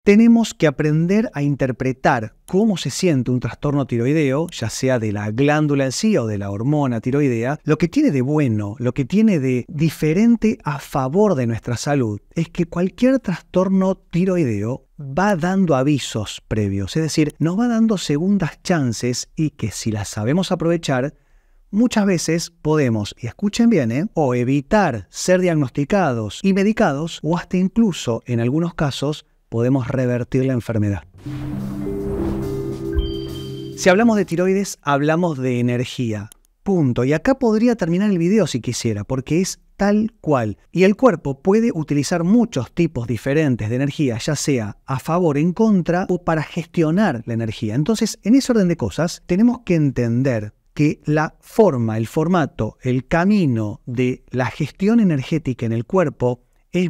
Tenemos que aprender a interpretar cómo se siente un trastorno tiroideo, ya sea de la glándula en sí o de la hormona tiroidea. Lo que tiene de bueno, lo que tiene de diferente a favor de nuestra salud, es que cualquier trastorno tiroideo va dando avisos previos, es decir, nos va dando segundas chances y que si las sabemos aprovechar, muchas veces podemos, y escuchen bien, o evitar ser diagnosticados y medicados, o hasta incluso, en algunos casos, podemos revertir la enfermedad. Si hablamos de tiroides, hablamos de energía. Punto. Y acá podría terminar el video si quisiera, porque es tal cual. Y el cuerpo puede utilizar muchos tipos diferentes de energía, ya sea a favor, en contra o para gestionar la energía. Entonces, en ese orden de cosas, tenemos que entender que la forma, el formato, el camino de la gestión energética en el cuerpo es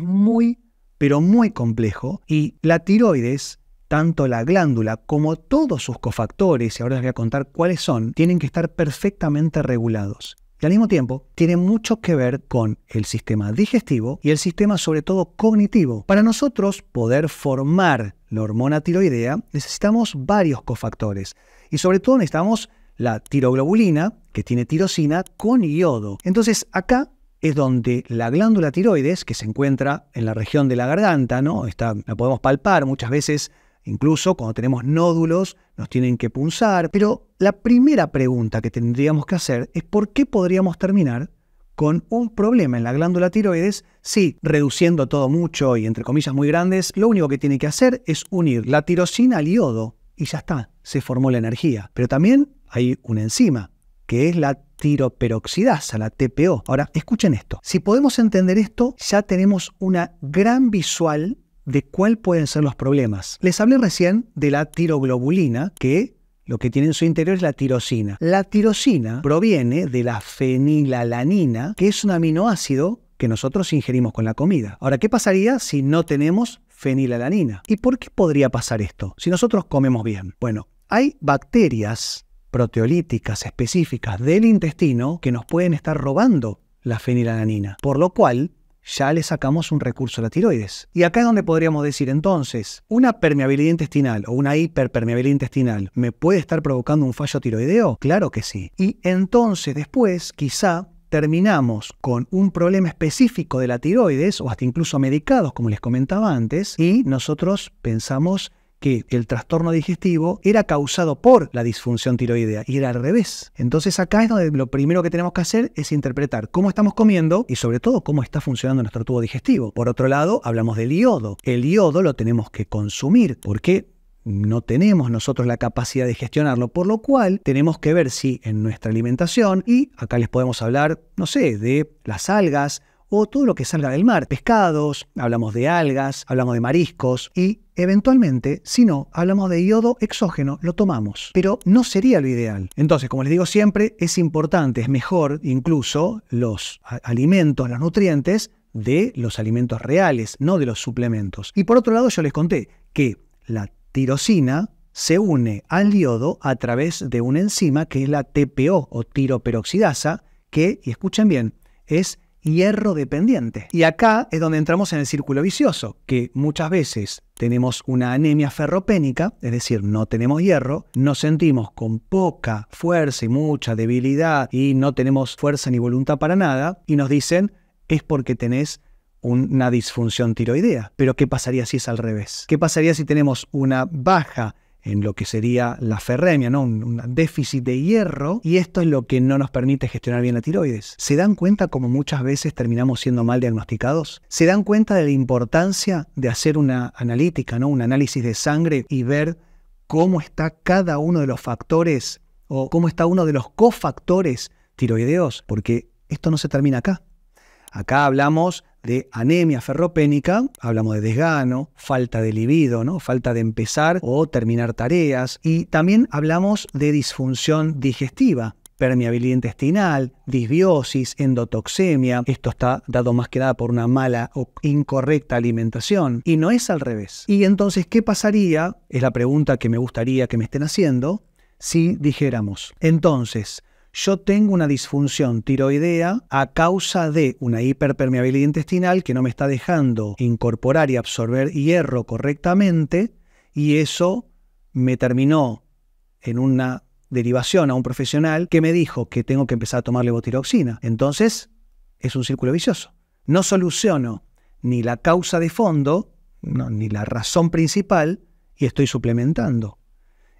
pero muy complejo, y la tiroides, tanto la glándula como todos sus cofactores, y ahora les voy a contar cuáles son, tienen que estar perfectamente regulados. Y al mismo tiempo, tiene mucho que ver con el sistema digestivo y el sistema sobre todo cognitivo. Para nosotros poder formar la hormona tiroidea, necesitamos varios cofactores. Y sobre todo necesitamos la tiroglobulina, que tiene tirosina, con yodo. Entonces acá es donde la glándula tiroides, que se encuentra en la región de la garganta, ¿no? La podemos palpar muchas veces, incluso cuando tenemos nódulos, nos tienen que punzar. Pero la primera pregunta que tendríamos que hacer es ¿por qué podríamos terminar con un problema en la glándula tiroides si, reduciendo todo mucho y entre comillas muy grandes, lo único que tiene que hacer es unir la tirosina al yodo y ya está, se formó la energía? Pero también hay una enzima, que es la tiroperoxidasa, la TPO. Ahora, escuchen esto. Si podemos entender esto, ya tenemos una gran visual de cuáles pueden ser los problemas. Les hablé recién de la tiroglobulina, que lo que tiene en su interior es la tirosina. La tirosina proviene de la fenilalanina, que es un aminoácido que nosotros ingerimos con la comida. Ahora, ¿qué pasaría si no tenemos fenilalanina? ¿Y por qué podría pasar esto si nosotros comemos bien? Bueno, hay bacterias proteolíticas específicas del intestino que nos pueden estar robando la fenilalanina, por lo cual ya le sacamos un recurso a la tiroides. Y acá es donde podríamos decir entonces, ¿una permeabilidad intestinal o una hiperpermeabilidad intestinal me puede estar provocando un fallo tiroideo? Claro que sí. Y entonces después quizá terminamos con un problema específico de la tiroides o hasta incluso medicados, como les comentaba antes, y nosotros pensamos que el trastorno digestivo era causado por la disfunción tiroidea y era al revés. Entonces acá es donde lo primero que tenemos que hacer es interpretar cómo estamos comiendo y sobre todo cómo está funcionando nuestro tubo digestivo. Por otro lado, hablamos del yodo. El yodo lo tenemos que consumir porque no tenemos nosotros la capacidad de gestionarlo, por lo cual tenemos que ver si en nuestra alimentación, y acá les podemos hablar, no sé, de las algas, o todo lo que salga del mar, pescados, hablamos de algas, hablamos de mariscos y eventualmente, si no, hablamos de yodo exógeno, lo tomamos. Pero no sería lo ideal. Entonces, como les digo siempre, es importante, es mejor incluso los alimentos, los nutrientes de los alimentos reales, no de los suplementos. Y por otro lado, yo les conté que la tirosina se une al yodo a través de una enzima que es la TPO o tiroperoxidasa, que, y escuchen bien, es hierro dependiente. Y acá es donde entramos en el círculo vicioso, que muchas veces tenemos una anemia ferropénica, es decir, no tenemos hierro, nos sentimos con poca fuerza y mucha debilidad y no tenemos fuerza ni voluntad para nada, y nos dicen, es porque tenés una disfunción tiroidea. Pero ¿qué pasaría si es al revés? ¿Qué pasaría si tenemos una baja en lo que sería la ferremia, ¿no? Un déficit de hierro, y esto es lo que no nos permite gestionar bien la tiroides? ¿Se dan cuenta cómo muchas veces terminamos siendo mal diagnosticados? ¿Se dan cuenta de la importancia de hacer una analítica, ¿no? Un análisis de sangre y ver cómo está cada uno de los factores o cómo está uno de los cofactores tiroideos? Porque esto no se termina acá. Acá hablamos de anemia ferropénica, hablamos de desgano, falta de libido, ¿no? Falta de empezar o terminar tareas. Y también hablamos de disfunción digestiva, permeabilidad intestinal, disbiosis, endotoxemia. Esto está dado más que nada por una mala o incorrecta alimentación. Y no es al revés. Y entonces, ¿qué pasaría? Es la pregunta que me gustaría que me estén haciendo. Si dijéramos, entonces, yo tengo una disfunción tiroidea a causa de una hiperpermeabilidad intestinal que no me está dejando incorporar y absorber hierro correctamente, y eso me terminó en una derivación a un profesional que me dijo que tengo que empezar a tomar levotiroxina. Entonces, es un círculo vicioso. No soluciono ni la causa de fondo, ni la razón principal, y estoy suplementando.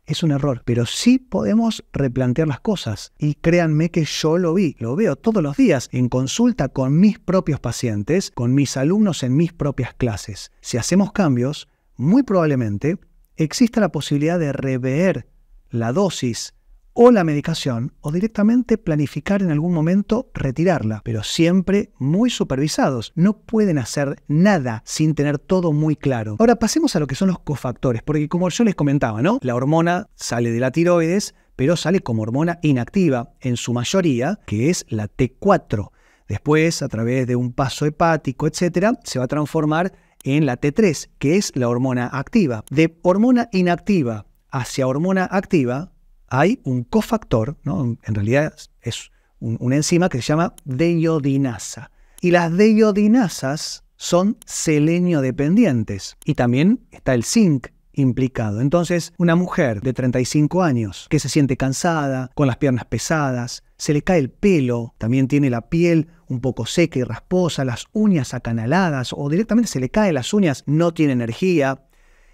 Es un error, pero sí podemos replantear las cosas. Y créanme que yo lo veo todos los días en consulta con mis propios pacientes, con mis alumnos en mis propias clases. Si hacemos cambios, muy probablemente exista la posibilidad de rever la dosis o la medicación, o directamente planificar en algún momento retirarla, pero siempre muy supervisados. No pueden hacer nada sin tener todo muy claro. Ahora pasemos a lo que son los cofactores, porque como yo les comentaba, ¿no? La hormona sale de la tiroides, pero sale como hormona inactiva en su mayoría, que es la T4. Después, a través de un paso hepático, etcétera, se va a transformar en la T3, que es la hormona activa. De hormona inactiva hacia hormona activa hay un cofactor, ¿no? En realidad es una enzima que se llama deiodinasa. Y las deiodinasas son selenio dependientes. Y también está el zinc implicado. Entonces, una mujer de 35 años que se siente cansada, con las piernas pesadas, se le cae el pelo, también tiene la piel un poco seca y rasposa, las uñas acanaladas, o directamente se le caen las uñas, no tiene energía,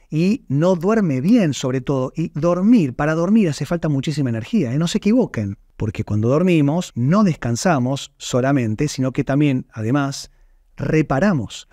y no duerme bien sobre todo. Y para dormir hace falta muchísima energía, no se equivoquen, porque cuando dormimos no descansamos solamente, sino que también, además, reparamos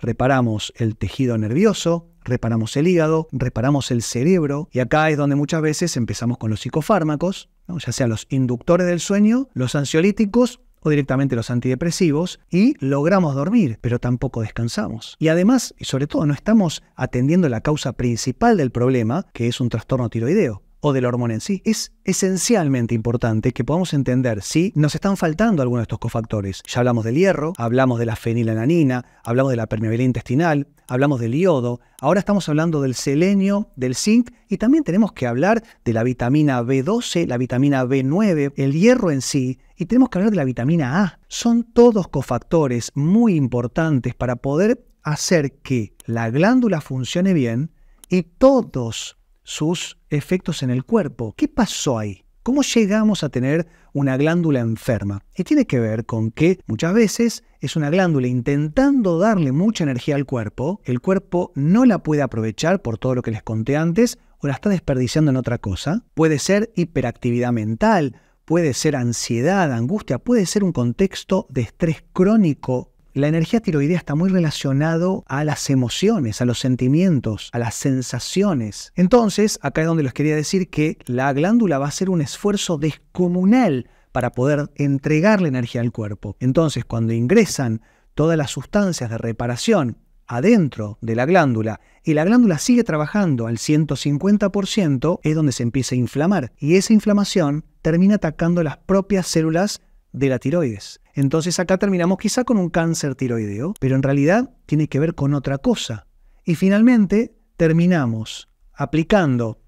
el tejido nervioso, reparamos el hígado, reparamos el cerebro, y acá es donde muchas veces empezamos con los psicofármacos, ¿no? Ya sea los inductores del sueño, los ansiolíticos o directamente los antidepresivos, y logramos dormir, pero tampoco descansamos. Y además, y sobre todo, no estamos atendiendo la causa principal del problema, que es un trastorno tiroideo, o de la hormona en sí. Es esencialmente importante que podamos entender si nos están faltando algunos de estos cofactores. Ya hablamos del hierro, hablamos de la fenilalanina, hablamos de la permeabilidad intestinal, hablamos del yodo, ahora estamos hablando del selenio, del zinc, y también tenemos que hablar de la vitamina B12, la vitamina B9, el hierro en sí, y tenemos que hablar de la vitamina A. Son todos cofactores muy importantes para poder hacer que la glándula funcione bien y todos sus efectos en el cuerpo. ¿Qué pasó ahí? ¿Cómo llegamos a tener una glándula enferma? Y tiene que ver con que muchas veces es una glándula intentando darle mucha energía al cuerpo, el cuerpo no la puede aprovechar por todo lo que les conté antes, o la está desperdiciando en otra cosa. Puede ser hiperactividad mental, puede ser ansiedad, angustia, puede ser un contexto de estrés crónico. La energía tiroidea está muy relacionado a las emociones, a los sentimientos, a las sensaciones. Entonces, acá es donde les quería decir que la glándula va a hacer un esfuerzo descomunal para poder entregarle energía al cuerpo. Entonces, cuando ingresan todas las sustancias de reparación adentro de la glándula y la glándula sigue trabajando al 150%, es donde se empieza a inflamar. Y esa inflamación termina atacando las propias células de la tiroides. Entonces acá terminamos quizá con un cáncer tiroideo, pero en realidad tiene que ver con otra cosa. Y finalmente terminamos aplicando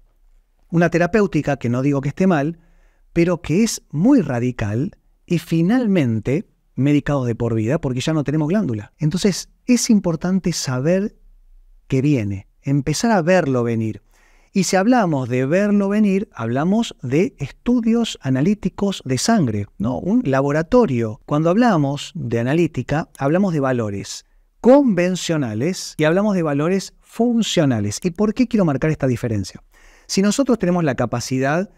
una terapéutica que no digo que esté mal, pero que es muy radical, y finalmente medicados de por vida porque ya no tenemos glándula. Entonces es importante saber que viene, empezar a verlo venir. Y si hablamos de verlo venir, hablamos de estudios analíticos de sangre, ¿no? Un laboratorio. Cuando hablamos de analítica, hablamos de valores convencionales y hablamos de valores funcionales. ¿Y por qué quiero marcar esta diferencia? Si nosotros tenemos la capacidad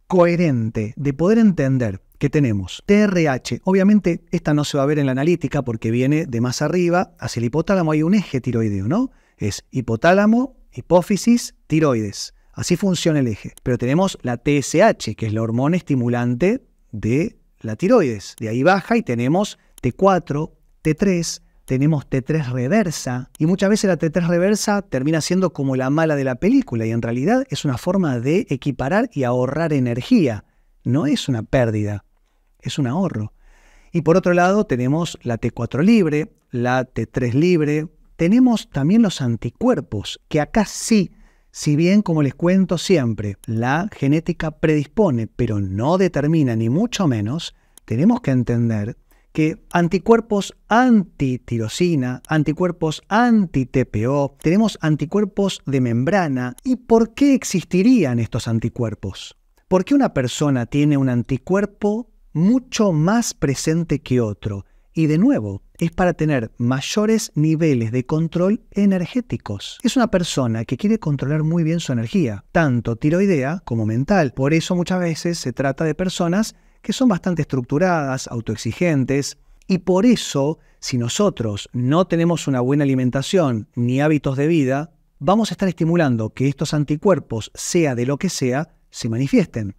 coherente de poder entender que tenemos TRH, obviamente esta no se va a ver en la analítica porque viene de más arriba hacia el hipotálamo, hay un eje tiroideo, ¿no? Es hipotálamo, hipófisis, tiroides. Así funciona el eje. Pero tenemos la TSH, que es la hormona estimulante de la tiroides. De ahí baja y tenemos T4, T3, tenemos T3 reversa. Y muchas veces la T3 reversa termina siendo como la mala de la película. Y en realidad es una forma de equiparar y ahorrar energía. No es una pérdida, es un ahorro. Y por otro lado tenemos la T4 libre, la T3 libre. Tenemos también los anticuerpos, que acá sí Si bien, como les cuento siempre, la genética predispone, pero no determina ni mucho menos, tenemos que entender que anticuerpos antitirosina, anticuerpos anti-TPO, tenemos anticuerpos de membrana. ¿Y por qué existirían estos anticuerpos? ¿Por qué una persona tiene un anticuerpo mucho más presente que otro? Y de nuevo, es para tener mayores niveles de control energéticos. Es una persona que quiere controlar muy bien su energía, tanto tiroidea como mental. Por eso muchas veces se trata de personas que son bastante estructuradas, autoexigentes, y por eso, si nosotros no tenemos una buena alimentación ni hábitos de vida, vamos a estar estimulando que estos anticuerpos, sea de lo que sea, se manifiesten.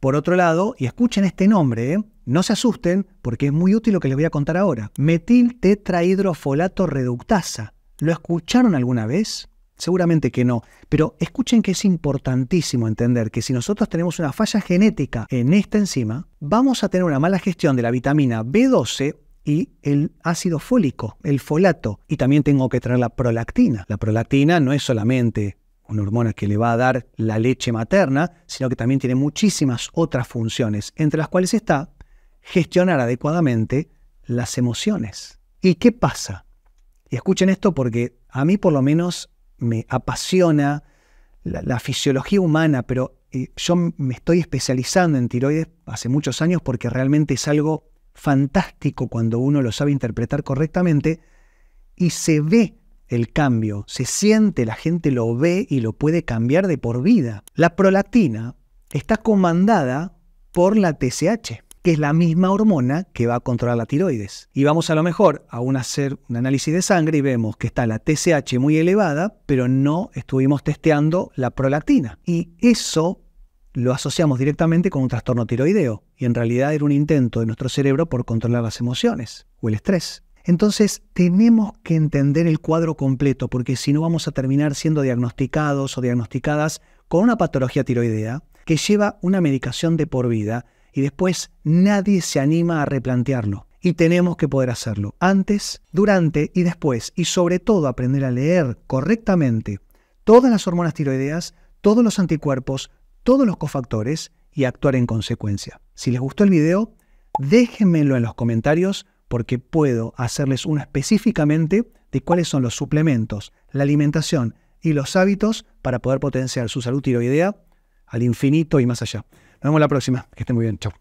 Por otro lado, y escuchen este nombre, no se asusten porque es muy útil lo que les voy a contar ahora. Metiltetrahidrofolato reductasa. ¿Lo escucharon alguna vez? Seguramente que no, pero escuchen que es importantísimo entender que si nosotros tenemos una falla genética en esta enzima, vamos a tener una mala gestión de la vitamina B12 y el ácido fólico, el folato. Y también tengo que traer la prolactina. La prolactina no es solamente una hormona que le va a dar la leche materna, sino que también tiene muchísimas otras funciones, entre las cuales está gestionar adecuadamente las emociones. ¿Y qué pasa? Y escuchen esto porque a mí por lo menos me apasiona la fisiología humana, pero yo me estoy especializando en tiroides hace muchos años porque realmente es algo fantástico cuando uno lo sabe interpretar correctamente y se ve el cambio, se siente, la gente lo ve y lo puede cambiar de por vida. La prolactina está comandada por la TSH, que es la misma hormona que va a controlar la tiroides. Y vamos a lo mejor a hacer un análisis de sangre y vemos que está la TSH muy elevada, pero no estuvimos testeando la prolactina. Y eso lo asociamos directamente con un trastorno tiroideo. Y en realidad era un intento de nuestro cerebro por controlar las emociones o el estrés. Entonces tenemos que entender el cuadro completo porque si no vamos a terminar siendo diagnosticados o diagnosticadas con una patología tiroidea que lleva una medicación de por vida y después nadie se anima a replantearlo. Y tenemos que poder hacerlo antes, durante y después. Y sobre todo aprender a leer correctamente todas las hormonas tiroideas, todos los anticuerpos, todos los cofactores y actuar en consecuencia. Si les gustó el video, déjenmelo en los comentarios porque puedo hacerles uno específicamente de cuáles son los suplementos, la alimentación y los hábitos para poder potenciar su salud tiroidea al infinito y más allá. Nos vemos la próxima. Que estén muy bien. Chau.